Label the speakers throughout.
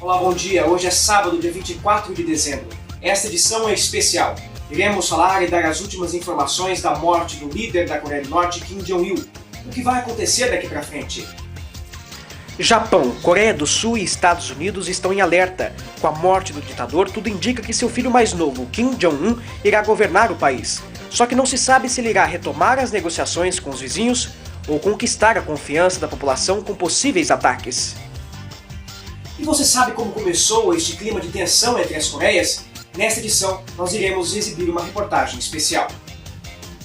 Speaker 1: Olá, bom dia. Hoje é sábado, dia 24 de dezembro. Esta edição é especial. Iremos falar e dar as últimas informações da morte do líder da Coreia do Norte, Kim Jong-il. O que vai acontecer daqui pra frente? Japão, Coreia do Sul e Estados Unidos estão em alerta. Com a morte do ditador, tudo indica que seu filho mais novo, Kim Jong-un, irá governar o país. Só que não se sabe se ele irá retomar as negociações com os vizinhos ou conquistar a confiança da população com possíveis ataques. E você sabe como começou este clima de tensão entre as Coreias? Nesta edição, nós iremos exibir uma reportagem especial.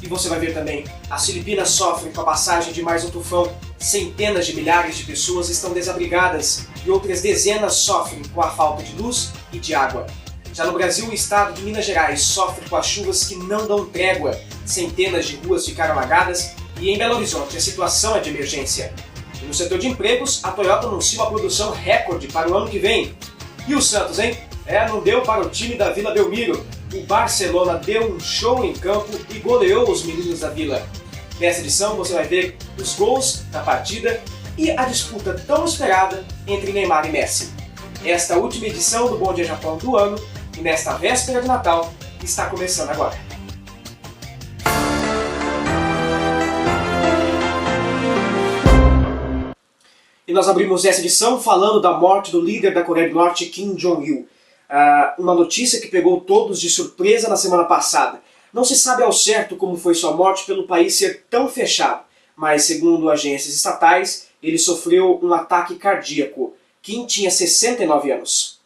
Speaker 1: E você vai ver também, as Filipinas sofrem com a passagem de mais um tufão. Centenas de milhares de pessoas estão desabrigadas e outras dezenas sofrem com a falta de luz e de água. Já no Brasil, o estado de Minas Gerais sofre com as chuvas que não dão trégua. Centenas de ruas ficaram alagadas e em Belo Horizonte a situação é de emergência. E no setor de empregos, a Toyota anuncia uma produção recorde para o ano que vem. E o Santos, hein? Não deu para o time da Vila Belmiro. O Barcelona deu um show em campo e goleou os meninos da Vila. Nessa edição você vai ver os gols da partida e a disputa tão esperada entre Neymar e Messi. Esta última edição do Bom Dia Japão do ano, e nesta véspera de Natal, está começando agora. E nós abrimos essa edição falando da morte do líder da Coreia do Norte, Kim Jong-il. Uma notícia que pegou todos de surpresa na semana passada. Não se sabe ao certo como foi sua morte pelo país ser tão fechado, mas segundo agências estatais, ele sofreu um ataque cardíaco. Kim tinha 69 anos.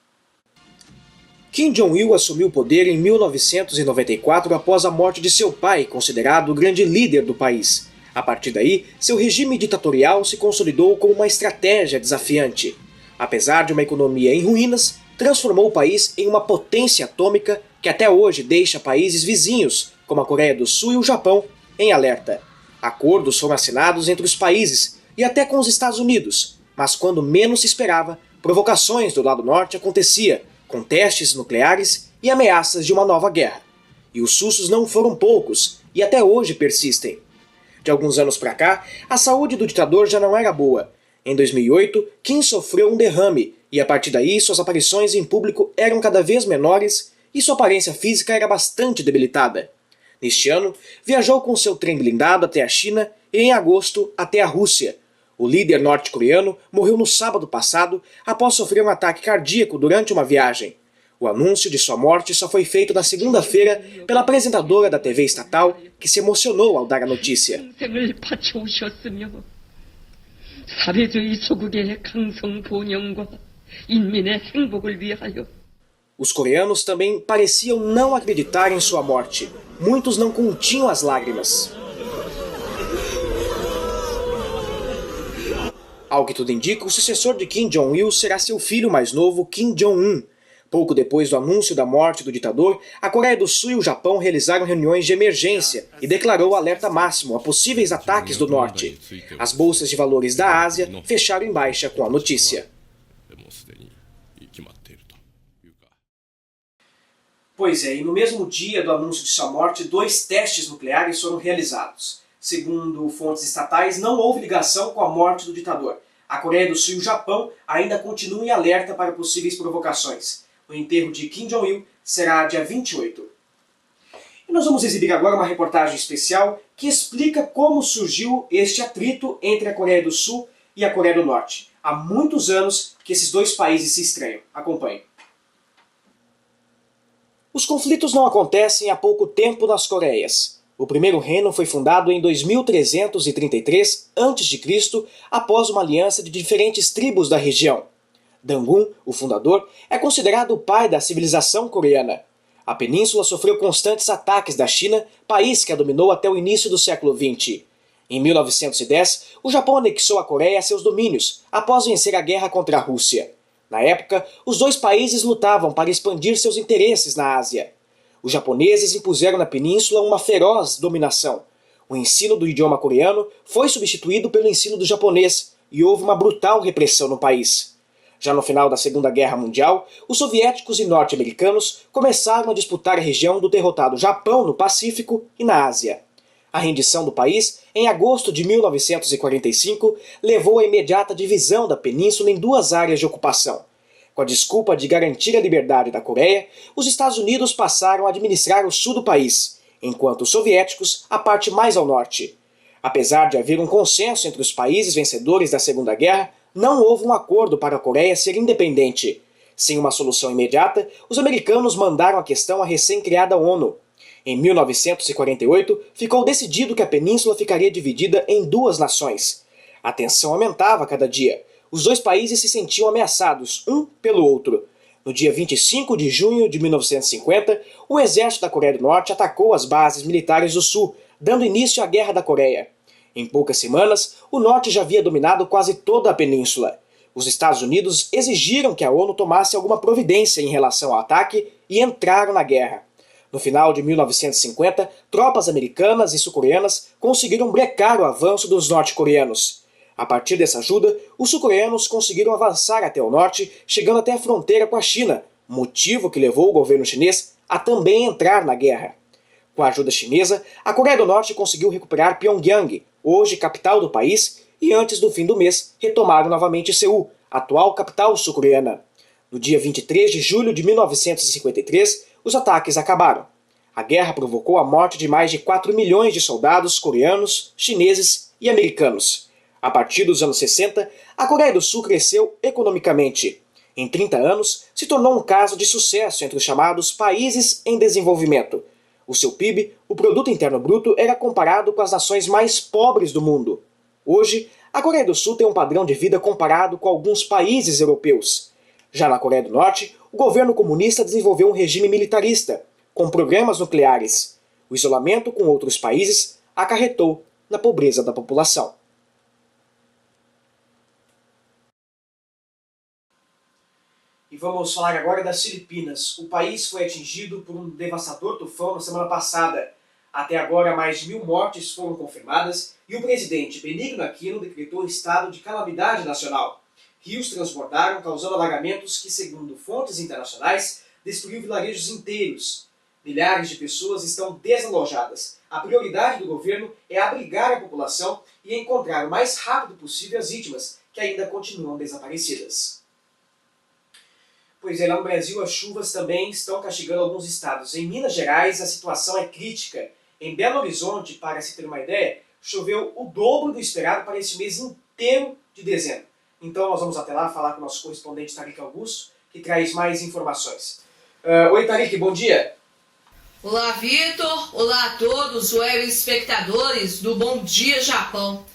Speaker 1: Kim Jong-il assumiu o poder em 1994 após a morte de seu pai, considerado o grande líder do país. A partir daí, seu regime ditatorial se consolidou como uma estratégia desafiante. Apesar de uma economia em ruínas, transformou o país em uma potência atômica que até hoje deixa países vizinhos, como a Coreia do Sul e o Japão, em alerta. Acordos foram assinados entre os países e até com os Estados Unidos, mas quando menos se esperava, provocações do lado norte acontecia, com testes nucleares e ameaças de uma nova guerra. E os sustos não foram poucos e até hoje persistem. De alguns anos para cá, a saúde do ditador já não era boa. Em 2008, Kim sofreu um derrame e a partir daí suas aparições em público eram cada vez menores e sua aparência física era bastante debilitada. Neste ano, viajou com seu trem blindado até a China e em agosto até a Rússia. O líder norte-coreano morreu no sábado passado após sofrer um ataque cardíaco durante uma viagem. O anúncio de sua morte só foi feito na segunda-feira pela apresentadora da TV estatal, que se emocionou ao dar a notícia. Os coreanos também pareciam não acreditar em sua morte. Muitos não continham as lágrimas. Ao que tudo indica, o sucessor de Kim Jong-il será seu filho mais novo, Kim Jong-un. Pouco depois do anúncio da morte do ditador, a Coreia do Sul e o Japão realizaram reuniões de emergência e declarou alerta máximo a possíveis ataques do norte. As bolsas de valores da Ásia fecharam em baixa com a notícia. Pois é, e no mesmo dia do anúncio de sua morte, 2 testes nucleares foram realizados. Segundo fontes estatais, não houve ligação com a morte do ditador. A Coreia do Sul e o Japão ainda continuam em alerta para possíveis provocações. O enterro de Kim Jong-il será dia 28. E nós vamos exibir agora uma reportagem especial que explica como surgiu este atrito entre a Coreia do Sul e a Coreia do Norte. Há muitos anos que esses dois países se estranham. Acompanhe. Os conflitos não acontecem há pouco tempo nas Coreias. O primeiro reino foi fundado em 2333 a.C., após uma aliança de diferentes tribos da região. Dangun, o fundador, é considerado o pai da civilização coreana. A península sofreu constantes ataques da China, país que a dominou até o início do século XX. Em 1910, o Japão anexou a Coreia a seus domínios, após vencer a guerra contra a Rússia. Na época, os dois países lutavam para expandir seus interesses na Ásia. Os japoneses impuseram na península uma feroz dominação. O ensino do idioma coreano foi substituído pelo ensino do japonês e houve uma brutal repressão no país. Já no final da Segunda Guerra Mundial, os soviéticos e norte-americanos começaram a disputar a região do derrotado Japão no Pacífico e na Ásia. A rendição do país, em agosto de 1945, levou à imediata divisão da península em 2 áreas de ocupação. Com a desculpa de garantir a liberdade da Coreia, os Estados Unidos passaram a administrar o sul do país, enquanto os soviéticos a parte mais ao norte. Apesar de haver um consenso entre os países vencedores da Segunda Guerra, não houve um acordo para a Coreia ser independente. Sem uma solução imediata, os americanos mandaram a questão à recém-criada ONU. Em 1948, ficou decidido que a península ficaria dividida em duas nações. A tensão aumentava a cada dia. Os dois países se sentiam ameaçados, um pelo outro. No dia 25 de junho de 1950, o exército da Coreia do Norte atacou as bases militares do Sul, dando início à Guerra da Coreia. Em poucas semanas, o Norte já havia dominado quase toda a península. Os Estados Unidos exigiram que a ONU tomasse alguma providência em relação ao ataque e entraram na guerra. No final de 1950, tropas americanas e sul-coreanas conseguiram brecar o avanço dos norte-coreanos. A partir dessa ajuda, os sul-coreanos conseguiram avançar até o norte, chegando até a fronteira com a China, motivo que levou o governo chinês a também entrar na guerra. Com a ajuda chinesa, a Coreia do Norte conseguiu recuperar Pyongyang, hoje capital do país, e antes do fim do mês retomaram novamente Seul, atual capital sul-coreana. No dia 23 de julho de 1953, os ataques acabaram. A guerra provocou a morte de mais de 4 milhões de soldados coreanos, chineses e americanos. A partir dos anos 60, a Coreia do Sul cresceu economicamente. Em 30 anos, se tornou um caso de sucesso entre os chamados países em desenvolvimento. O seu PIB, o Produto Interno Bruto, era comparado com as nações mais pobres do mundo. Hoje, a Coreia do Sul tem um padrão de vida comparado com alguns países europeus. Já na Coreia do Norte, o governo comunista desenvolveu um regime militarista, com programas nucleares. O isolamento com outros países acarretou na pobreza da população. E vamos falar agora das Filipinas. O país foi atingido por um devastador tufão na semana passada. Até agora, mais de 1.000 mortes foram confirmadas e o presidente Benigno Aquino decretou estado de calamidade nacional. Rios transbordaram, causando alagamentos que, segundo fontes internacionais, destruiu vilarejos inteiros. Milhares de pessoas estão desalojadas. A prioridade do governo é abrigar a população e encontrar o mais rápido possível as vítimas, que ainda continuam desaparecidas. Pois é, lá no Brasil as chuvas também estão castigando alguns estados. Em Minas Gerais a situação é crítica. Em Belo Horizonte, para se ter uma ideia, choveu o dobro do esperado para esse mês inteiro de dezembro. Então nós vamos até lá falar com o nosso correspondente Tarik Augusto, que traz mais informações. Oi Tarik, bom dia.
Speaker 2: Olá Vitor, olá a todos os web espectadores do Bom Dia Japão.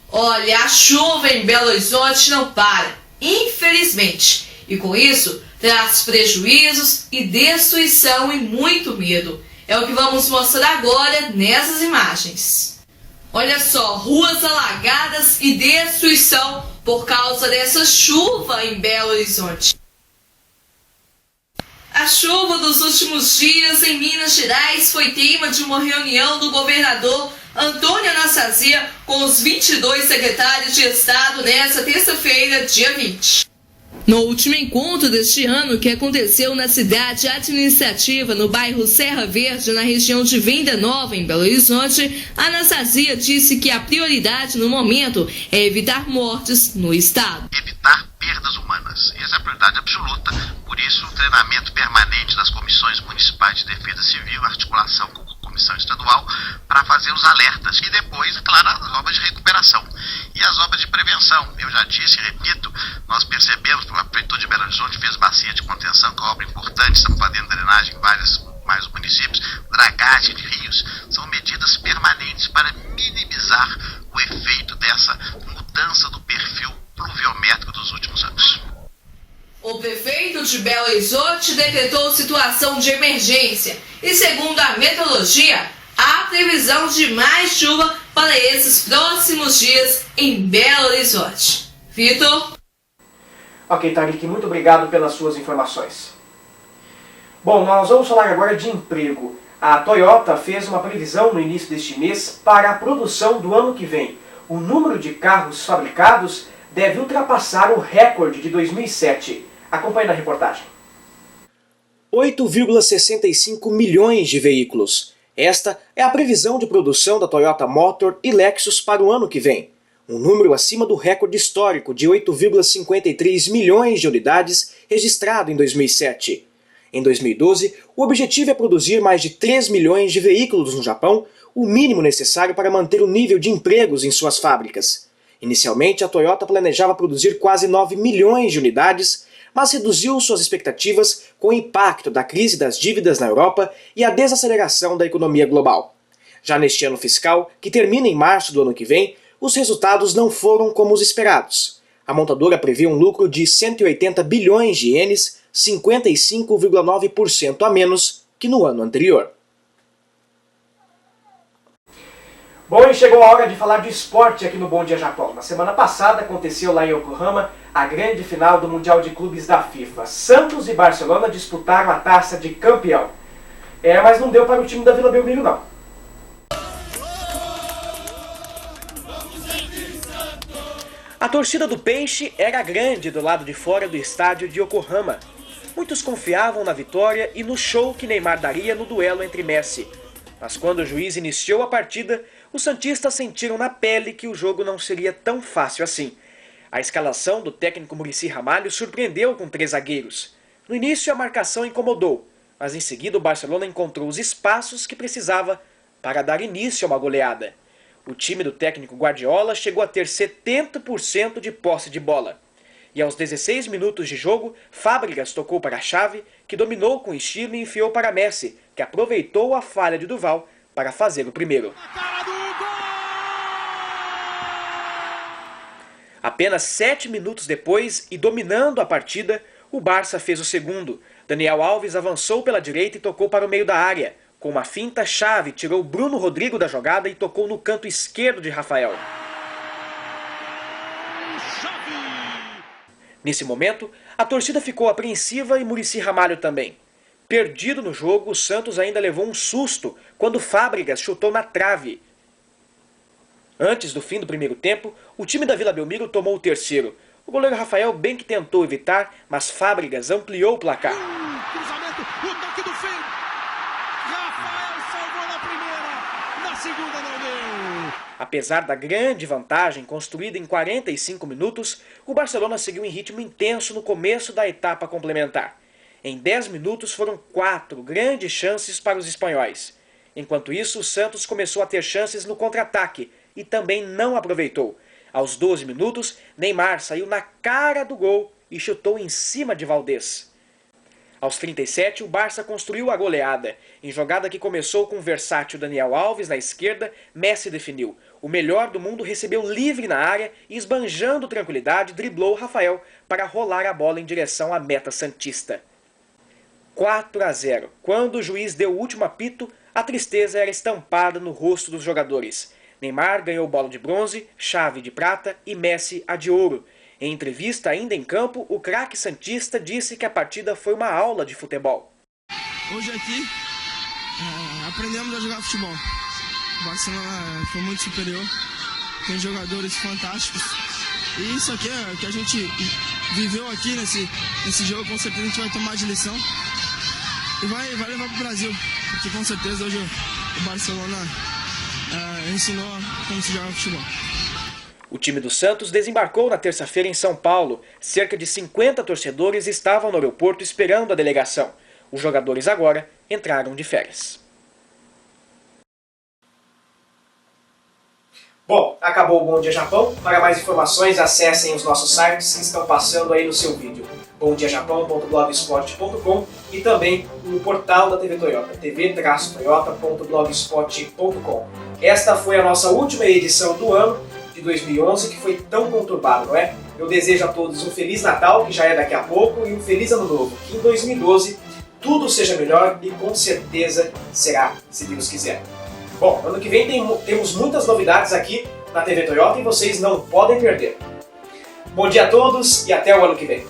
Speaker 2: Olha, a chuva em Belo Horizonte não para, infelizmente. E com isso, traz prejuízos e destruição e muito medo. É o que vamos mostrar agora nessas imagens. Olha só, ruas alagadas e destruição por causa dessa chuva em Belo Horizonte. A chuva dos últimos dias em Minas Gerais foi tema de uma reunião do governador Antônio Anastasia com os 22 secretários de Estado nesta terça-feira, dia 20. No último encontro deste ano, que aconteceu na cidade administrativa, no bairro Serra Verde, na região de Venda Nova, em Belo Horizonte, Anastasia disse que a prioridade no momento é evitar mortes no estado.
Speaker 3: Evitar perdas humanas. Essa é a prioridade absoluta. Por isso, o treinamento permanente das comissões municipais de defesa civil, articulação com a comissão estadual, para fazer os alertas. E depois, claro, as obras de recuperação. E as obras de prevenção. Eu já disse e repito, nós percebemos que a Prefeitura de Belo Horizonte fez bacia de contenção, que é uma obra importante, estamos fazendo drenagem em vários municípios, dragagem de rios. São medidas permanentes para minimizar o efeito dessa mudança do perfil pluviométrico dos últimos anos.
Speaker 2: O prefeito de Belo Horizonte decretou situação de emergência e, segundo a meteorologia, há previsão de mais chuva para esses próximos dias em Belo Horizonte. Vitor?
Speaker 1: Ok, Tarik, muito obrigado pelas suas informações. Bom, nós vamos falar agora de emprego. A Toyota fez uma previsão no início deste mês para a produção do ano que vem. O número de carros fabricados deve ultrapassar o recorde de 2007. Acompanhe na reportagem. 8,65 milhões de veículos. Esta é a previsão de produção da Toyota Motor e Lexus para o ano que vem. um número acima do recorde histórico de 8,53 milhões de unidades registrado em 2007. Em 2012, o objetivo é produzir mais de 3 milhões de veículos no Japão, o mínimo necessário para manter o nível de empregos em suas fábricas. Inicialmente, a Toyota planejava produzir quase 9 milhões de unidades, mas reduziu suas expectativas com o impacto da crise das dívidas na Europa e a desaceleração da economia global. Já neste ano fiscal, que termina em março do ano que vem, os resultados não foram como os esperados. A montadora prevê um lucro de 180 bilhões de ienes, 55,9% a menos que no ano anterior. Bom, e chegou a hora de falar de esporte aqui no Bom Dia Japão. Na semana passada aconteceu lá em Yokohama a grande final do Mundial de Clubes da FIFA. Santos e Barcelona disputaram a taça de campeão. Mas não deu para o time da Vila Belmiro não. A torcida do Peixe era grande do lado de fora do estádio de Yokohama. Muitos confiavam na vitória e no show que Neymar daria no duelo entre Messi. Mas quando o juiz iniciou a partida, os santistas sentiram na pele que o jogo não seria tão fácil assim. A escalação do técnico Muricy Ramalho surpreendeu com 3 zagueiros. No início a marcação incomodou, mas em seguida o Barcelona encontrou os espaços que precisava para dar início a uma goleada. O time do técnico Guardiola chegou a ter 70% de posse de bola. E aos 16 minutos de jogo, Fábregas tocou para a Xavi, que dominou com estilo e enfiou para Messi, que aproveitou a falha de Duval para fazer o primeiro. Apenas 7 minutos depois, e dominando a partida, o Barça fez o segundo. Daniel Alves avançou pela direita e tocou para o meio da área. Com uma finta, Xavi tirou Bruno Rodrigo da jogada e tocou no canto esquerdo de Rafael. Nesse momento, a torcida ficou apreensiva e Muricy Ramalho também. Perdido no jogo, o Santos ainda levou um susto quando Fábregas chutou na trave. Antes do fim do primeiro tempo, o time da Vila Belmiro tomou o terceiro. O goleiro Rafael bem que tentou evitar, mas Fábregas ampliou o placar.
Speaker 4: Cruzamento, o toque do fim. Rafael salvou na primeira, na segunda não deu.
Speaker 1: Apesar da grande vantagem construída em 45 minutos, o Barcelona seguiu em ritmo intenso no começo da etapa complementar. Em 10 minutos foram 4 grandes chances para os espanhóis. Enquanto isso, o Santos começou a ter chances no contra-ataque e também não aproveitou. Aos 12 minutos, Neymar saiu na cara do gol e chutou em cima de Valdés. Aos 37, o Barça construiu a goleada. Em jogada que começou com o versátil Daniel Alves na esquerda, Messi definiu. O melhor do mundo recebeu livre na área e, esbanjando tranquilidade, driblou Rafael para rolar a bola em direção à meta santista. 4-0. Quando o juiz deu o último apito, a tristeza era estampada no rosto dos jogadores. Neymar ganhou bola de bronze, Xavi de prata e Messi a de ouro. Em entrevista ainda em campo, o craque santista disse que a partida foi uma aula de futebol.
Speaker 4: Hoje aqui aprendemos a jogar futebol. O Barcelona foi muito superior, tem jogadores fantásticos. E isso aqui é o que a gente viveu aqui nesse jogo, com certeza a gente vai tomar de lição. E vai levar para o Brasil, porque com certeza hoje o Barcelona ensinou como se joga futebol.
Speaker 1: O time do Santos desembarcou na terça-feira em São Paulo. Cerca de 50 torcedores estavam no aeroporto esperando a delegação. Os jogadores agora entraram de férias. Bom, acabou o Bom Dia Japão. Para mais informações, acessem os nossos sites que estão passando aí no seu vídeo. bomdiajapão.blogspot.com e também no portal da TV Toyota, tv-toyota.blogspot.com. Esta foi a nossa última edição do ano de 2011, que foi tão conturbado, não é? Eu desejo a todos um Feliz Natal, que já é daqui a pouco, e um Feliz Ano Novo, que em 2012 tudo seja melhor e com certeza será, se Deus quiser. Bom, ano que vem temos muitas novidades aqui na TV Toyota e vocês não podem perder. Bom dia a todos e até o ano que vem.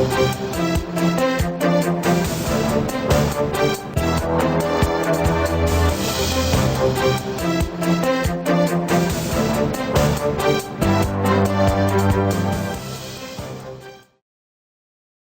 Speaker 1: Tchau.